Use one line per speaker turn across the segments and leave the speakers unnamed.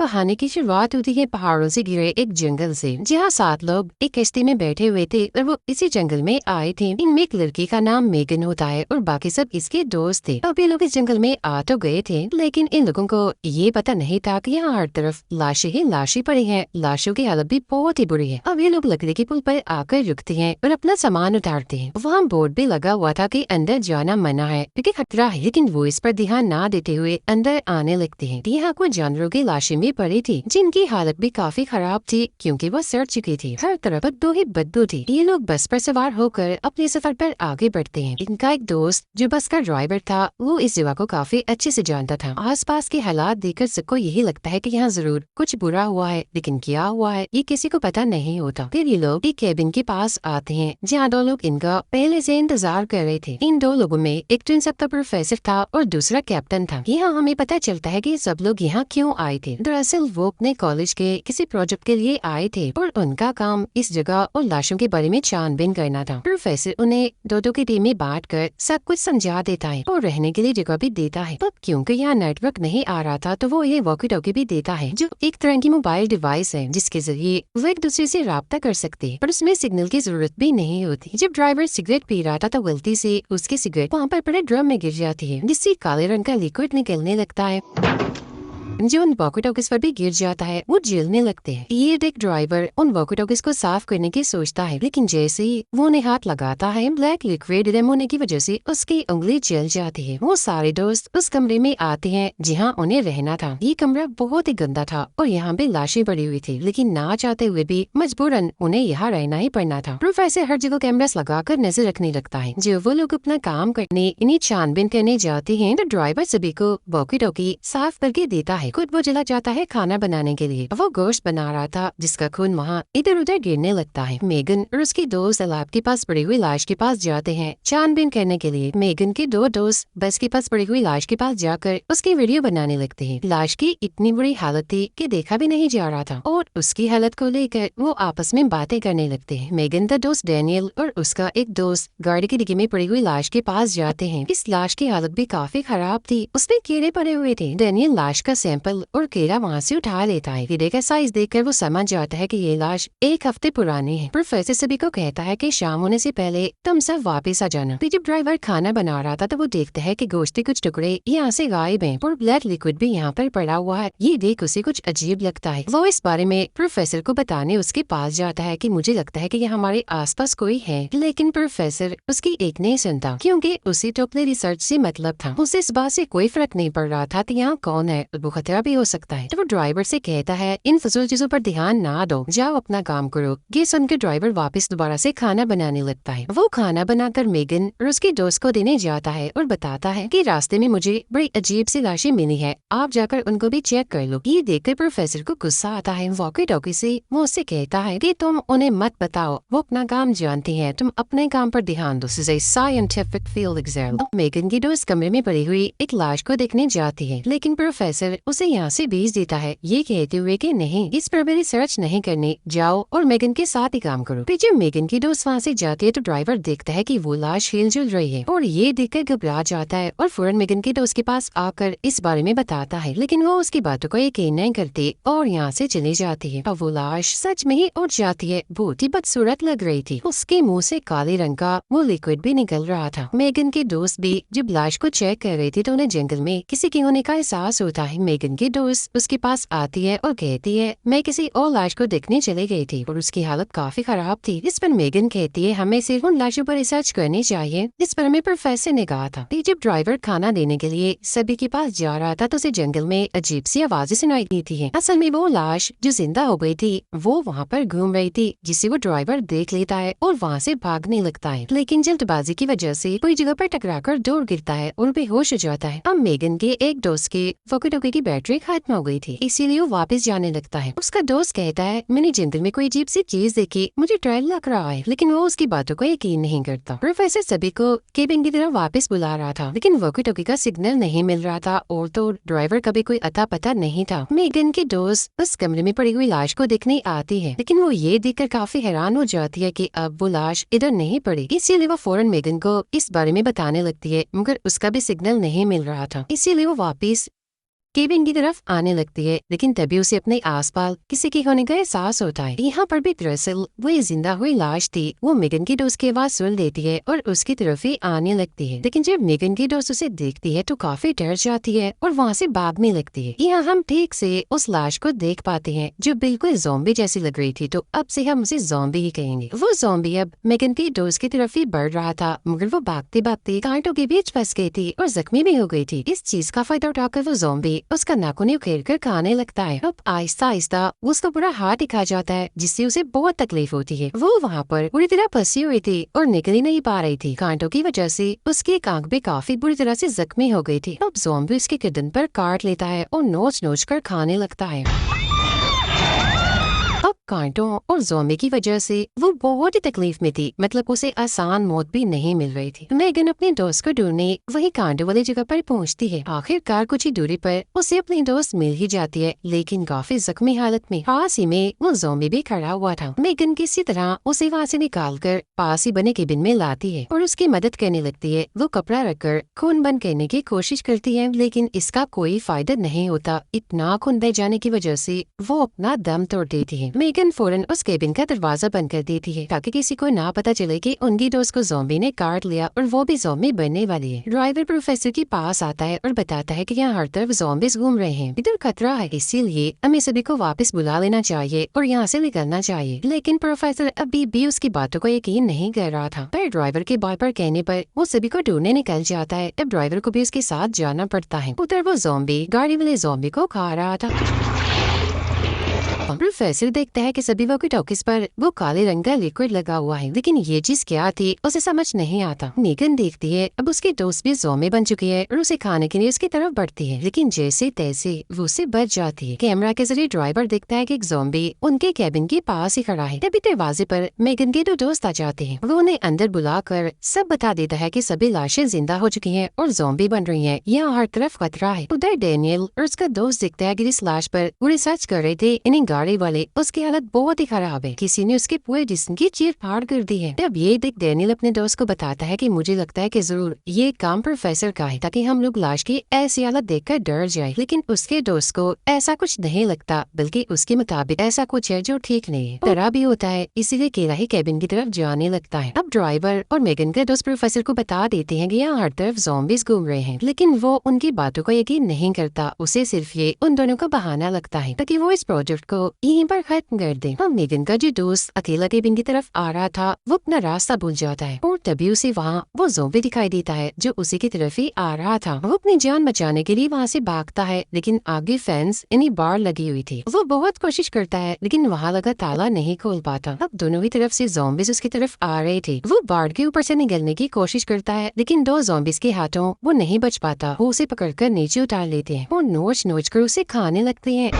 कहानी की शुरुआत होती है पहाड़ों से घिरे एक जंगल से, जहाँ 7 लोग एक कश्ती में बैठे हुए थे और वो इसी जंगल में आए थे। इनमें एक लड़की का नाम मेगन होता है और बाकी सब इसके दोस्त थे। अब ये लोग इस जंगल में आ तो गए थे, लेकिन इन लोगों को ये पता नहीं था कि यहाँ हर तरफ लाशें ही लाशें पड़ी हैं। लाशों की हालत भी बहुत ही बुरी है। अब ये लोग लकड़ी के पुल पर आकर रुकते हैं और अपना सामान उतारते हैं। वहाँ बोर्ड भी लगा हुआ था कि अंदर जाना मना है क्योंकि खतरा है, लेकिन वो इस पर ध्यान ना देते हुए अंदर आने लगते हैं। यहाँ कुछ जानवरों की लाशें भी पड़ी थी, जिनकी हालत भी काफी खराब थी क्योंकि वो सड़ चुकी थी। हर तरफ बदबू ही बदबू थी। ये लोग बस पर सवार होकर अपने सफर पर आगे बढ़ते हैं। इनका एक दोस्त जो बस का ड्राइवर था, वो इस जगह को काफी अच्छे से जानता था। आसपास के हालात देखकर सबको यही लगता है कि यहाँ जरूर कुछ बुरा हुआ है, लेकिन क्या हुआ है ये किसी को पता नहीं होता। फिर ये लोग एक केबिन के पास आते हैं, जहाँ 2 लोग इनका पहले से इंतजार कर रहे थे। इन 2 लोगों में एक ट्विन सबका प्रोफेसर था और दूसरा कैप्टन था। यहाँ हमें पता चलता है कि सब लोग यहाँ क्यों आए थे। दरअसल वो अपने कॉलेज के किसी प्रोजेक्ट के लिए आए थे और उनका काम इस जगह और लाशों के बारे में छानबीन करना था। प्रोफेसर उन्हें 2-2 की टीम में बांटकर सब कुछ समझा देता है और रहने के लिए जगह भी देता है। तब क्योंकि यहाँ नेटवर्क नहीं आ रहा था, तो वो ये वॉकी टॉकी भी देता है, जो एक तरह की मोबाइल डिवाइस है जिसके जरिए वो एक दूसरे से राब्ता कर सकते हैं, पर उसमें सिग्नल की जरूरत भी नहीं होती। जब ड्राइवर सिगरेट पी रहा था तो गलती से उसकी सिगरेट वहाँ पर पड़े ड्रम में गिर जाती है, जिससे काले रंग का लिक्विड निकलने लगता है जो उन वॉकी टॉकीज पर भी गिर जाता है। वो जलने लगते हैं। ये देख ड्राइवर उन वॉकी टॉकीज को साफ करने की सोचता है, लेकिन जैसे ही वो उन्हें हाथ लगाता है, ब्लैक लिक्विड रिम होने की वजह से उसकी उंगली जल जाती है। वो सारे दोस्त उस कमरे में आते हैं जहाँ उन्हें रहना था। ये कमरा बहुत ही गंदा था और यहाँ पे लाशें पड़ी हुई थी, लेकिन ना चाहते हुए भी मजबूरन उन्हें यहाँ रहना ही पड़ना था। प्रोफेसर हर जगह कैमरास लगाकर नजर रखने लगता है। जो वो लोग अपना काम करने इन्हें छानबीन करने जाते हैं, तो ड्राइवर सभी को वॉकी टॉकी साफ करके देता है। खुद वो चला जाता है खाना बनाने के लिए। वो गोश्त बना रहा था जिसका खून वहाँ इधर उधर गिरने लगता है। मेगन और उसकी दोस्त तालाब के पास पड़ी हुई लाश के पास जाते हैं छानबीन करने के लिए। मेगन के 2 दोस्त बस के पास पड़ी हुई लाश के पास जाकर उसकी वीडियो बनाने लगते हैं। लाश की इतनी बुरी हालत थी कि देखा भी नहीं जा रहा था और उसकी हालत को लेकर वो आपस में बातें करने लगते हैं। मेगन का दोस्त डैनियल और उसका एक दोस्त गाड़ी की डिग्गी में पड़ी हुई लाश के पास जाते हैं। इस लाश की हालत भी काफी खराब थी, उसमें कीड़े पड़े हुए थे। डैनियल लाश का सैंपल और कीड़ा वहाँ से उठा लेता है। कीड़े का साइज देखकर वो समझ जाता है कि ये लाश 1 हफ्ते पुरानी है। प्रोफेसर सभी को कहता है कि शाम होने से पहले तुम सब वापस आ जाना। फिर जब ड्राइवर खाना बना रहा था तो वो देखता है कि गोश्त के कुछ टुकड़े यहाँ से गायब हैं और ब्लैक लिक्विड भी यहाँ पर पड़ा हुआ है। ये देख उसे कुछ अजीब लगता है। वो इस बारे में प्रोफेसर को बताने उसके पास जाता है कि मुझे लगता है कि ये हमारे आसपास कोई है, लेकिन प्रोफेसर उसकी एक नहीं सुनता क्योंकि उसे तो अपने रिसर्च से मतलब था। उसे इस बात से कोई फर्क नहीं पड़ रहा था कि यहाँ कौन है, वो खतरा भी हो सकता है। तो वो ड्राइवर से कहता है इन फजूल चीजों पर ध्यान ना दो, जाओ अपना काम करो। ये सुनकर ड्राइवर वापस दोबारा से खाना बनाने लगता है। वो खाना बनाकर मेगन और उसके दोस्त को देने जाता है और बताता है कि रास्ते में मुझे बड़ी अजीब सी लाशें मिली है, आप जाकर उनको भी चेक कर लो। ये देखकर प्रोफेसर को गुस्सा आता है। वॉकी टॉकी से वो उससे कहता है कि तुम उन्हें मत बताओ, वो अपना काम जानती है, तुम अपने काम पर ध्यान दो। Scientific field exam. मेगन की दोस्त कमरे में पड़ी हुई एक लाश को देखने जाती है, लेकिन प्रोफेसर उसे यहाँ से भेज देता है, ये कहते हुए कि नहीं, इस पर मेरी सर्च नहीं करनी, जाओ और मेगन के साथ ही काम करो। फिर जब मेगन की दोस्त वहाँ से जाती है तो ड्राइवर देखता है कि वो लाश हिलजुल रही है और ये देखकर घबरा जाता है और फौरन मेगन के दोस्त के पास आकर इस बारे में बताता है, लेकिन वो उसकी बातों को यकीन नहीं करती और यहाँ से चली जाती है। अब वो लाश सच में ही उठ जाती है। बहुत ही बदसूरत लग रही थी। उसके मुँह से काले रंग का वो लिक्विड भी निकल रहा था। मेगन के दोस्त भी जब लाश को चेक कर रही थी तो उन्हें जंगल में किसी के होने का एहसास होता है। मेगन की दोस्त उसके पास आती है और कहती है मैं किसी और लाश को देखने चली गई थी और उसकी हालत काफी खराब थी। इस पर मेगन कहती है हमें सिर्फ उन लाशों पर रिसर्च करनी चाहिए जिस पर हमें प्रोफेसर ने कहा था। जब ड्राइवर खाना देने के लिए सभी के पास जा रहा था तो उसे जंगल में अजीब सी आवाजें सुनाई दी थी। असल में वो लाश जो जिंदा हो गई थी वो वहाँ पर घूम रही थी, जिसे वो ड्राइवर देख लेता है और वहाँ से भागने लगता है, लेकिन जल्दबाजी की वजह से कोई जगह पर टकराकर दूर गिरता है और बेहोश हो जाता है। अब मेगन के एक दोस्त के वॉकी टॉकी की बैटरी खत्म हो गई थी, इसीलिए वो वापस जाने लगता है। उसका दोस्त कहता है मैंने जंगल में कोई अजीब सी चीज देखी, मुझे डर लग रहा है, लेकिन वो उसकी बातों को यकीन नहीं करता। प्रोफेसर सभी को केबिन की तरफ वापस बुला रहा था, लेकिन वॉकी टॉकी का सिग्नल नहीं मिल रहा था और तो ड्राइवर का भी कोई अता पता नहीं था। मेगन की दोस्त उस कमरे में पड़ी हुई लाश को देखने आती है, लेकिन वो ये देखकर काफी हैरान हो जाती है कि अब वो लाश इधर नहीं पड़ी, इसीलिए वो फौरन मेगन को इस बारे में बताने लगती है, मगर उसका भी सिग्नल नहीं मिल रहा था, इसीलिए वो वापस केबिन की तरफ आने लगती है, लेकिन तभी उसे अपने आसपास किसी के होने का एहसास होता है। यहाँ पर भी दरअसल वही जिंदा हुई लाश थी। वो मेगन की दोस्त की आवाज सुन लेती है और उसकी तरफ ही आने लगती है, लेकिन जब मेगन की दोस्त उसे देखती है तो काफी डर जाती है और वहाँ से भागने लगती है। यहाँ हम ठीक से उस लाश को देख पाते हैं जो बिल्कुल ज़ॉम्बी जैसी लग रही थी, तो अब से हम उसे ज़ॉम्बी ही कहेंगे। वो ज़ॉम्बी अब मेगन की दोस्त की तरफ ही बढ़ रहा था, मगर वो भागते भागते कांटों के बीच फंस गई थी और जख्मी भी हो गई थी। इस चीज का फायदा उठाकर वो ज़ॉम्बी उसका नाखून उखेड़ कर खाने लगता है। अब आहिस्ता आहिस्ता उसका पूरा हाथ दिखा जाता है, जिससे उसे बहुत तकलीफ होती है। वो वहाँ पर पूरी तरह फंसी हुई थी और निकल ही नहीं पा रही थी। कांटों की वजह से उसकी एक आंख भी काफी बुरी तरह से जख्मी हो गई थी। अब ज़ॉम्बी उसके गर्दन पर काट लेता है और नोच नोच कर खाने लगता है। अब कांटों और ज़ॉम्बी की वजह से वो बहुत ही तकलीफ में थी, मतलब उसे आसान मौत भी नहीं मिल रही थी। मेगन अपने दोस्त को ढूंढने वही कांटों वाली जगह पर पहुंचती है। आखिरकार कुछ ही दूरी पर उसे अपनी दोस्त मिल ही जाती है, लेकिन काफी जख्मी हालत में। पास ही में वो ज़ॉम्बी भी खड़ा हुआ था। मेगन किसी तरह उसे वहाँ से निकालकर पास ही बने केबिन में लाती है और उसकी मदद करने लगती है। वो कपड़ा रखकर खून बंद करने की कोशिश करती है, लेकिन इसका कोई फायदा नहीं होता। इतना खून बह जाने की वजह से वो अपना दम तोड़ देती है। मेगन फौरन उस केबिन का दरवाजा बंद कर देती है ताकि किसी को ना पता चले कि उनकी दोस्त को ज़ॉम्बी ने काट लिया और वो भी ज़ॉम्बी बनने वाली है। ड्राइवर प्रोफेसर के पास आता है और बताता है कि यहाँ हर तरफ ज़ॉम्बीज घूम रहे हैं, इधर खतरा है, इसीलिए हमें सभी को वापस बुला लेना चाहिए और यहाँ से निकलना चाहिए। लेकिन प्रोफेसर अभी भी उसकी बातों को यकीन नहीं कर रहा था, पर ड्राइवर के बार पर कहने पर वो सभी को ढूंढने निकल जाता है। अब ड्राइवर को भी उसके साथ जाना पड़ता है। उधर वो ज़ॉम्बी गाड़ी वाले ज़ॉम्बी को खा रहा था। प्रोफेसर देखता है कि सभी वॉकी टॉकीज पर वो काले रंग का लिक्विड लगा हुआ है, लेकिन ये चीज क्या थी उसे समझ नहीं आता। मेगन देखती है अब उसकी दोस्त भी ज़ॉम्बी बन चुकी है और उसे खाने के लिए उसकी तरफ बढ़ती है, लेकिन जैसे तैसे वो उससे बच जाती है। कैमरा के जरिए ड्राइवर देखता है कि एक ज़ॉम्बी उनके कैबिन के पास ही खड़ा है। तभी दरवाजे पर मेगन के दो दोस्त आ जाते हैं। वो उन्हें अंदर बुलाकर सब बता देता है कि सभी लाशें जिंदा हो चुकी हैं और ज़ॉम्बी बन रही हैं। यहाँ हर तरफ खतरा है। उधर डैनियल और उसका दोस्त देखता है कि इस लाश पर वो रिसर्च कर रहे थे, इन्हें गाड़ी वाले उसकी हालत बहुत ही खराब है, किसी ने उसके पूरे जिस्म की चीर फाड़ कर दी है। तब ये देख डैनियल अपने दोस्त को बताता है कि मुझे लगता है कि जरूर ये काम प्रोफेसर का है, ताकि हम लोग लाश की ऐसी हालत देखकर डर जाए। लेकिन उसके दोस्त को ऐसा कुछ नहीं लगता, बल्कि उसके मुताबिक ऐसा कुछ है जो ठीक नहीं है। डरा भी होता है, इसीलिए अकेला ही केबिन की तरफ जाने लगता है। अब ड्राइवर और मेगन के दोस्त प्रोफेसर को बता देते हैं कि यहाँ हर तरफ ज़ॉम्बीज घूम रहे हैं, लेकिन वो उनकी बातों को यकीन नहीं करता। उसे सिर्फ ये उन दोनों का बहाना लगता है ताकि वो इस प्रोजेक्ट को यहीं पर खत्म कर दे। अब मेगन का जो दोस्त अकेला केबिन की तरफ आ रहा था वो अपना रास्ता भूल जाता है और तभी उसे वहाँ वो ज़ॉम्बी दिखाई देता है जो उसी की तरफ ही आ रहा था। वो अपनी जान बचाने के लिए वहाँ से भागता है, लेकिन आगे फेंस इन्हीं बार लगी हुई थी। वो बहुत कोशिश करता है, लेकिन वहाँ लगा ताला नहीं खोल पाता। अब दोनों ही तरफ से ज़ॉम्बीज उसकी तरफ आ रहे थे। वो बाढ़ के ऊपर से निकलने की कोशिश करता है, लेकिन दो ज़ॉम्बीज के हाथों वो नहीं बच पाता। वो उसे पकड़कर नीचे उतार लेते हैं और नोच नोच कर उसे खाने लगते हैं।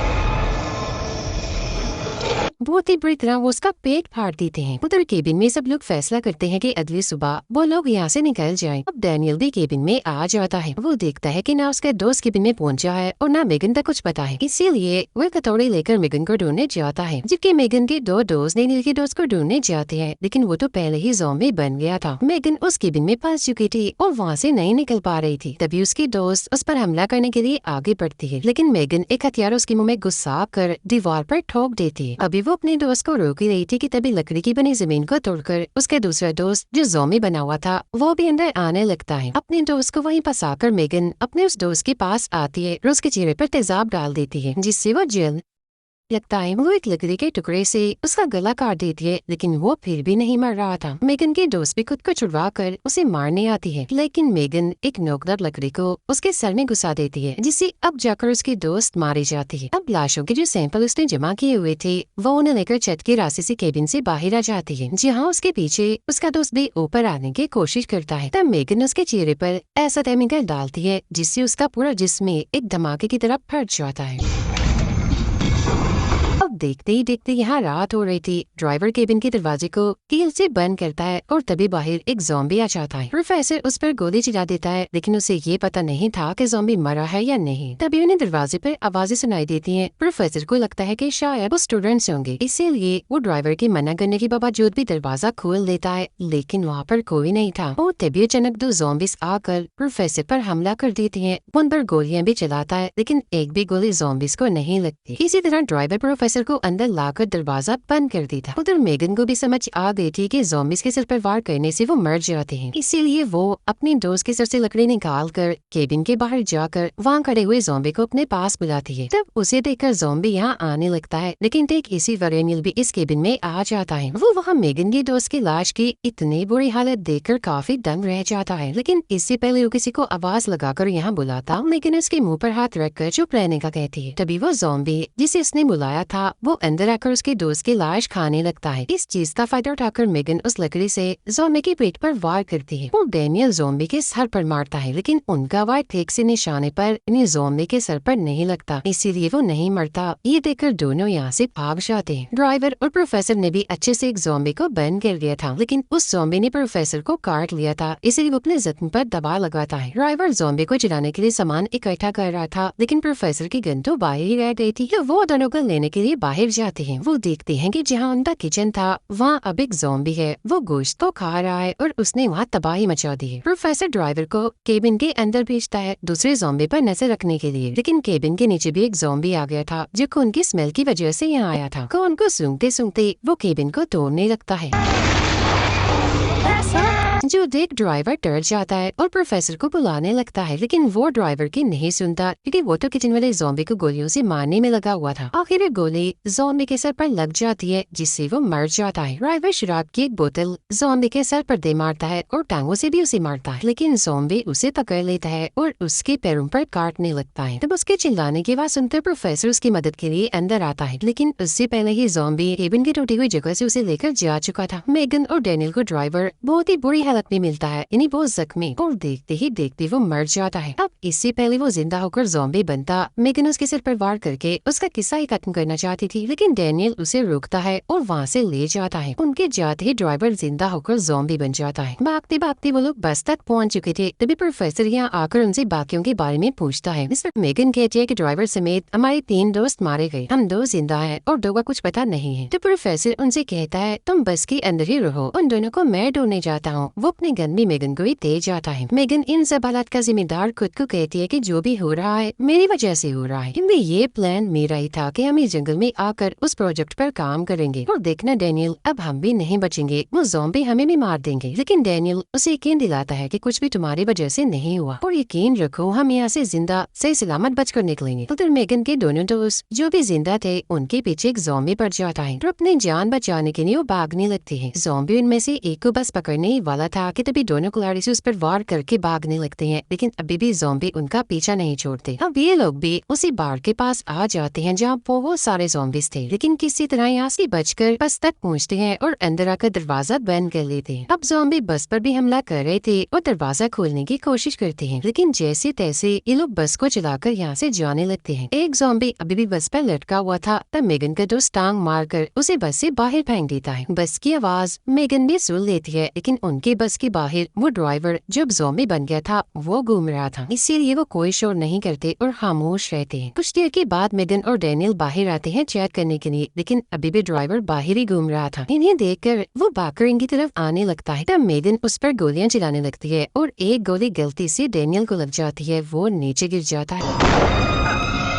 बहुत ही बुरी तरह वो उसका पेट फाड़ देते हैं। उधर केबिन में सब लोग फैसला करते हैं कि अगली सुबह वो लोग यहाँ से निकल जाएं। अब डैनियल भी केबिन में आ जाता है। वो देखता है कि ना उसका दोस्त केबिन में पहुंचा है और ना मेगन तक कुछ पता है, इसीलिए वो कटोरी लेकर मेगन को ढूंढने जाता है। जबकि मेगन के दो दोस्त डैनियल के दोस्त को ढूंढने जाते हैं, लेकिन वो तो पहले ही ज़ॉम्बी बन गया था। मेगन उस केबिन में फंस चुकी थी और वहाँ से नहीं निकल पा रही थी। तभी उसकी दोस्त उस पर हमला करने के लिए आगे बढ़ती है, लेकिन मेगन एक हथियार उसके मुँह में घुसा कर दीवार पर ठोक देती है। अभी वो अपने दोस्त को रोक ही रही थी कि तभी लकड़ी की बनी जमीन को तोड़कर उसके दूसरा दोस्त जो ज़ॉम्बी बना हुआ था वो भी अंदर आने लगता है। अपने दोस्त को वहीं फंसाकर मेगन अपने उस दोस्त के पास आती है और उसके चेहरे पर तेजाब डाल देती है, जिससे वो जल लगता है। वो एक लकड़ी के टुकड़े से उसका गला काट देती है, लेकिन वो फिर भी नहीं मर रहा था। मेगन के दोस्त भी खुद को छुड़वा कर उसे मारने आती है, लेकिन मेगन एक नोकदार लकड़ी को उसके सर में घुसा देती है, जिससे अब जाकर उसकी दोस्त मारी जाती है। अब लाशों के जो सैंपल उसने जमा किए हुए थे वो उन्हें लेकर छत के रास्ते से केबिन से बाहर आ जाती है, जहाँ उसके पीछे उसका दोस्त भी ऊपर आने की कोशिश करता है। तब मेगन उसके चेहरे पर ऐसा केमिकल डालती है जिससे उसका पूरा जिस्म एक धमाके की तरफ फट जाता है। अब देखते ही देखते यहाँ रात हो रही थी। ड्राइवर केबिन के दरवाजे को कील से बंद करता है और तभी बाहर एक ज़ॉम्बी आ जाता है। प्रोफेसर उस पर गोली चला देता है, लेकिन उसे ये पता नहीं था कि ज़ॉम्बी मरा है या नहीं। तभी उन्हें दरवाजे पर आवाजें सुनाई देती हैं। प्रोफेसर को लगता है कि शायद वो स्टूडेंट्स होंगे, इसीलिए वो ड्राइवर के मना करने के बावजूद भी दरवाजा खोल देता है, लेकिन वहाँ पर कोई नहीं था। और तभी अचानक दो ज़ॉम्बीज आकर प्रोफेसर पर हमला कर देती हैं। उन पर गोलियां भी चलाता है, लेकिन एक भी गोली ज़ॉम्बीज को नहीं लगती। इसी तरह ड्राइवर प्रोफेसर को अंदर लाकर दरवाजा बंद कर देता। उधर मेगन को भी समझ आ गई थी कि ज़ॉम्बीज के सिर पर वार करने से वो मर जाते हैं, इसीलिए वो अपने दोस्त के सर से लकड़ी निकाल कर केबिन के बाहर जाकर वहाँ खड़े हुए ज़ॉम्बी को अपने पास बुलाती है। तब उसे देखकर ज़ॉम्बी यहाँ आने लगता है, लेकिन ठीक इसी डेनियल भी इस केबिन में आ जाता है। वो वहाँ मेगन की दोस्त की लाश की इतनी बुरी हालत देखकर काफी दंग रह जाता है, लेकिन इससे पहले वो किसी को आवाज लगाकर यहाँ बुलाता, लेकिन उसके मुंह पर हाथ रखकर चुप रहने का कहती है। तभी वो ज़ॉम्बी जिसे उसने बुलाया था वो अंदर आकर उसके दोस्त की लाश खाने लगता है। इस चीज का फायदा उठाकर मेगन उस लकड़ी से ज़ॉम्बी के पेट पर वार करती है। वो डेनियल ज़ॉम्बी के सर पर मारता है, लेकिन उनका वार ठीक से निशाने पर इन्हें ज़ॉम्बी के सर पर नहीं लगता, इसीलिए वो नहीं मरता। ये देखकर दोनों यहाँ से भाग जाते हैं। ड्राइवर और प्रोफेसर ने भी अच्छे से एक ज़ॉम्बी को बंद कर दिया था, लेकिन उस ज़ॉम्बी ने प्रोफेसर को काट लिया था, इसलिए वो अपने जख्म पर दबा लगाता है। ड्राइवर ज़ॉम्बी को जलाने के लिए सामान इकट्ठा कर रहा था, लेकिन प्रोफेसर की गन तो बाहर ही रह गई थी। वो दोनों को लेने के लिए बाहर जाते हैं। वो देखते हैं कि जहाँ उनका किचन था वहाँ अब एक ज़ॉम्बी है। वो गोश्त को खा रहा है और उसने वहाँ तबाही मचा दी है। प्रोफेसर ड्राइवर को केबिन के अंदर भेजता है दूसरे ज़ॉम्बी पर नजर रखने के लिए, लेकिन केबिन के नीचे भी एक ज़ॉम्बी आ गया था जो खून की स्मेल की वजह से यहाँ आया था। खून को सूंघते सूंघते वो केबिन को तोड़ने लगता है, जो देख ड्राइवर डर जाता है और प्रोफेसर को बुलाने लगता है, लेकिन वो ड्राइवर की नहीं सुनता क्योंकि वो तो किचन वाले ज़ॉम्बी को गोलियों से मारने में लगा हुआ था। आखिर गोली ज़ॉम्बी के सर पर लग जाती है, जिससे वो मर जाता है। ड्राइवर शराब की एक बोतल ज़ॉम्बी के सर पर दे मारता है और टांगों से भी उसे मारता है, लेकिन ज़ॉम्बी उसे पकड़ लेता है और उसके पैरों पर काटने लगता है। तब उसके चिल्लाने की आवाज़ सुनकर प्रोफेसर उसकी मदद के लिए अंदर आता है, लेकिन उससे पहले ही ज़ॉम्बी केबिन की टूटी हुई जगह से उसे लेकर जा चुका था। मेगन और डेनियल को ड्राइवर बहुत ही बुरी हालत में मिलता है, यानी वो जख्मी, और देखते ही देखते वो मर जाता है। अब इससे पहले वो जिंदा होकर ज़ॉम्बी बनता, मेगन उसके सिर पर वार करके उसका किस्सा ही खत्म करना चाहती थी, लेकिन डेनियल उसे रोकता है और वहाँ से ले जाता है। उनके जाते ही ड्राइवर जिंदा होकर ज़ॉम्बी बन जाता है। भागते भागते वो लोग बस तक पहुँच चुके थे, तभी प्रोफेसर यहाँ आकर उनसे बाकियों के बारे में पूछता है। इस पर मेगन कहती है कि ड्राइवर समेत हमारे 3 दोस्त मारे गए, हम 2 जिंदा हैं और 2 का कुछ पता नहीं है। तो प्रोफेसर उनसे कहता है तुम बस के अंदर ही रहो, उन दोनों को मैं ढूंढने जाता हूँ। वो अपने गन भी मेगन को ही दे जाता है। मेगन इन सब हालात का जिम्मेदार खुद को कहती है कि जो भी हो रहा है मेरी वजह से हो रहा है, क्योंकि ये प्लान मेरा ही था कि हम इस जंगल में आकर उस प्रोजेक्ट पर काम करेंगे। और देखना डेनियल, अब हम भी नहीं बचेंगे, वो ज़ॉम्बी हमें भी मार देंगे। लेकिन डेनियल उसे यकीन दिलाता है कि कुछ भी तुम्हारी वजह से नहीं हुआ और यकीन रखो हम यहाँ से जिंदा सही सलामत बचकर निकलेंगे। उधर मेगन के दोनों दोस्त जो भी जिंदा थे उनके पीछे एक ज़ॉम्बी पड़ जाता है और अपनी जान बचाने के लिए वो भागने लगते हैं। ज़ॉम्बी उनमें से एक को बस पकड़ने ही वाला था कि तभी दोनों खिलाड़ी से उस पर वार करके भागने लगते हैं, लेकिन अभी भी ज़ॉम्बी उनका पीछा नहीं छोड़ते। अब ये लोग भी उसी बार के पास आ जाते हैं जहाँ वो सारे ज़ॉम्बीज थे, लेकिन किसी तरह यहाँ से बचकर बस तक पहुँचते हैं और अंदर आकर दरवाजा बंद कर लेते हैं। अब ज़ॉम्बी बस पर भी हमला कर रहे थे और दरवाजा खोलने की कोशिश करते हैं, लेकिन जैसे तैसे ये लोग बस को चलाकर यहाँ से जाने लगते हैं। एक ज़ॉम्बी अभी भी बस पर लटका हुआ था, तब मेगन का दोस्त टांग मारकर उसे बस से बाहर फेंक देता है। बस की आवाज मेगन भी सुन लेती है, लेकिन उनके बस के बाहर वो ड्राइवर जब ज़ॉम्बी बन गया था वो घूम रहा था, इसीलिए वो कोई शोर नहीं करते और खामोश रहते हैं। कुछ देर के बाद मेगन और डेनियल बाहर आते हैं चेक करने के लिए, लेकिन अभी भी ड्राइवर बाहर ही घूम रहा था। इन्हें देखकर वो भागकर इनकी तरफ आने लगता है, तब मेगन उस पर गोलियां चलाने लगती है और एक गोली गलती से डेनियल को लग जाती है, वो नीचे गिर जाता है।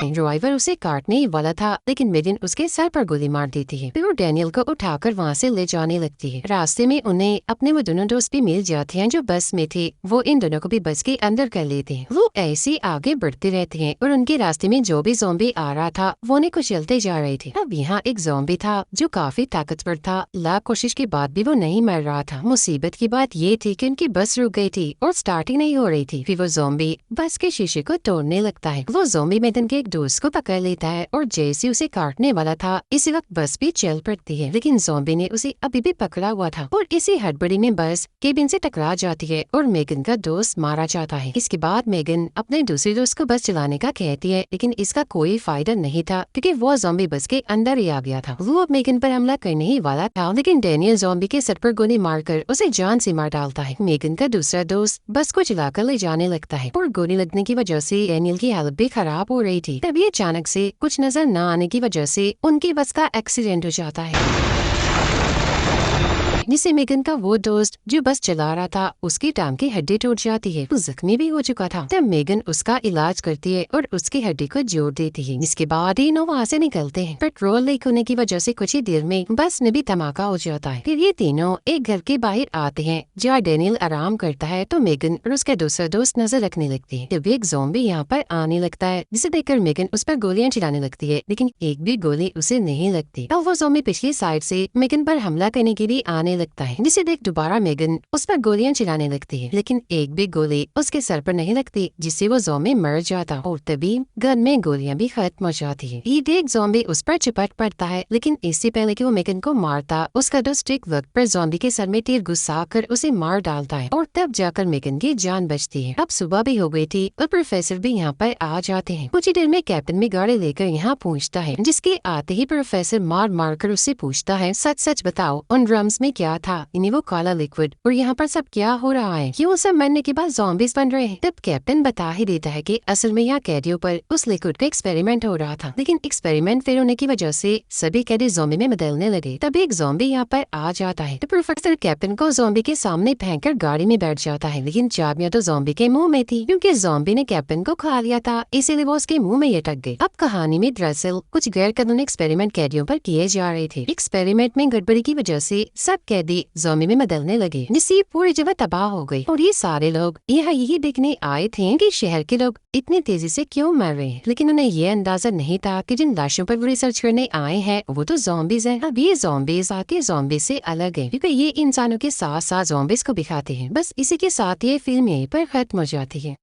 ड्राइवर उसे काटने ही वाला था, लेकिन मेगन उसके सर पर गोली मार देती है। फिर वो डेनियल को उठाकर वहाँ से ले जाने लगती है। रास्ते में उन्हें अपने वो दोनों दोस्त भी मिल जाते हैं जो बस में थे, वो इन दोनों को भी बस के अंदर कर लेते हैं। वो ऐसे आगे बढ़ते रहते हैं और उनके रास्ते में जो भी ज़ॉम्बी आ रहा था वो उन्हें कुचलते जा रहे थे। अब यहाँ एक ज़ॉम्बी था जो काफी ताकतवर था, लाख कोशिश के बाद भी वो नहीं मर रहा था। मुसीबत की बात ये थी कि उनकी बस रुक गई थी और स्टार्ट ही नहीं हो रही थी। फिर वो ज़ॉम्बी बस के शीशे को तोड़ने लगता है। वो ज़ॉम्बी मेगन के एक दोस्त को पकड़ लेता है और जैसे उसे काटने वाला था इसी वक्त बस भी चल पड़ती है, लेकिन ज़ॉम्बी ने उसे अभी भी पकड़ा हुआ था और इसी हड़बड़ी में बस केबिन से टकरा जाती है और मेगन का दोस्त मारा जाता है। इसके बाद मेगन अपने दूसरे दोस्त को बस चलाने का कहती है, लेकिन इसका कोई फायदा नहीं था क्योंकि वो ज़ॉम्बी बस के अंदर ही आ गया था। वो अब मेगन पर हमला करने ही वाला था, लेकिन डैनियल ज़ॉम्बी के सर पर गोली मारकर उसे जान से मार डालता है। मेगन का दूसरा दोस्त बस को चलाकर ले जाने लगता है और गोली लगने की वजह से डैनियल की हालत भी खराब हो रही थी। तभी अचानक से कुछ नजर न आने की वजह से उनकी बस का एक्सीडेंट हो जाता है, जिससे मेगन का वो दोस्त जो बस चला रहा था उसकी टांग की हड्डी टूट जाती है। वो जख्मी भी हो चुका था। तब मेगन उसका इलाज करती है और उसकी हड्डी को जोड़ देती है। इसके बाद तीनों वहाँ से निकलते हैं। पेट्रोल लीक होने की वजह से कुछ ही देर में बस में भी धमाका हो जाता है। फिर ये तीनों एक घर के बाहर आते हैं जहाँ डैनियल आराम करता है, तो मेगन और उसका दूसरा दोस्त नजर रखने लगती है। तब एक ज़ॉम्बी यहाँ पर आने लगता है, जिसे देखकर मेगन उस पर गोलियां चलाने लगती है, लेकिन एक भी गोली उसे नहीं लगती। तब वो ज़ॉम्बी पिछली साइड से मेगन पर हमला करने के लिए आने लगता है, जिसे देख दोबारा मेगन उस पर गोलियां चलाने लगती है, लेकिन एक भी गोली उसके सर पर नहीं लगती, जिससे वो ज़ॉम्बी मर जाता और तभी गन में गोलियां भी खत्म हो जाती है। ये देख ज़ॉम्बी उस पर चिपट पड़ता है, लेकिन इससे पहले कि वो मेगन को मारता उसका दोस्त एक वक्त पर ज़ॉम्बी के सर में तीर घुसा कर उसे मार डालता है और तब जाकर मेगन की जान बचती है। अब सुबह भी हो गई थी और प्रोफेसर भी यहाँ पर आ जाते हैं। कुछ ही देर में कैप्टन भी गाड़ी लेकर यहाँ पहुँचता है, जिसके आते ही प्रोफेसर मार मार कर उससे पूछता है, सच सच बताओ उन ड्रम्स में क्या था? इन्हें वो काला लिक्विड और यहाँ पर सब क्या हो रहा है? क्यों सब मरने के बाद ज़ॉम्बीज बन रहे हैं? तब कैप्टन बता ही देता है कि असल में यहाँ कैदियों पर उस लिक्विड का एक्सपेरिमेंट हो रहा था, लेकिन एक्सपेरिमेंट फेल होने की वजह से सभी कैदी ज़ॉम्बी में बदलने लगे। तब एक ज़ॉम्बी यहाँ पर आ जाता है, तो प्रोफेसर कैप्टन को ज़ॉम्बी के सामने फेंककर गाड़ी में बैठ जाता है, लेकिन चाबियां तो ज़ॉम्बी के मुंह में थी, क्योंकि ज़ॉम्बी ने कैप्टन को खा लिया था, इसीलिए वो उसके मुंह में अटक गए। अब कहानी में दरअसल कुछ गैर कानूनी एक्सपेरिमेंट कैदियों पर किए जा रहे थे। एक्सपेरिमेंट में गड़बड़ी की वजह से सब कैदी ज़ॉम्बी में बदलने लगे, जिससे पूरी जगह तबाह हो गई और ये सारे लोग यहाँ यही देखने आए थे कि शहर के लोग इतनी तेजी से क्यों मर रहे हैं, लेकिन उन्हें ये अंदाजा नहीं था कि जिन लाशों पर वो रिसर्च करने आए हैं वो तो ज़ॉम्बीज हैं। अब ये ज़ॉम्बीज आके ज़ॉम्बीज से अलग है, क्योंकि ये इंसानों के साथ साथ ज़ॉम्बीज को भी खाते हैं। बस इसी के साथ ये फिल्म यहीं पर खत्म हो जाती है।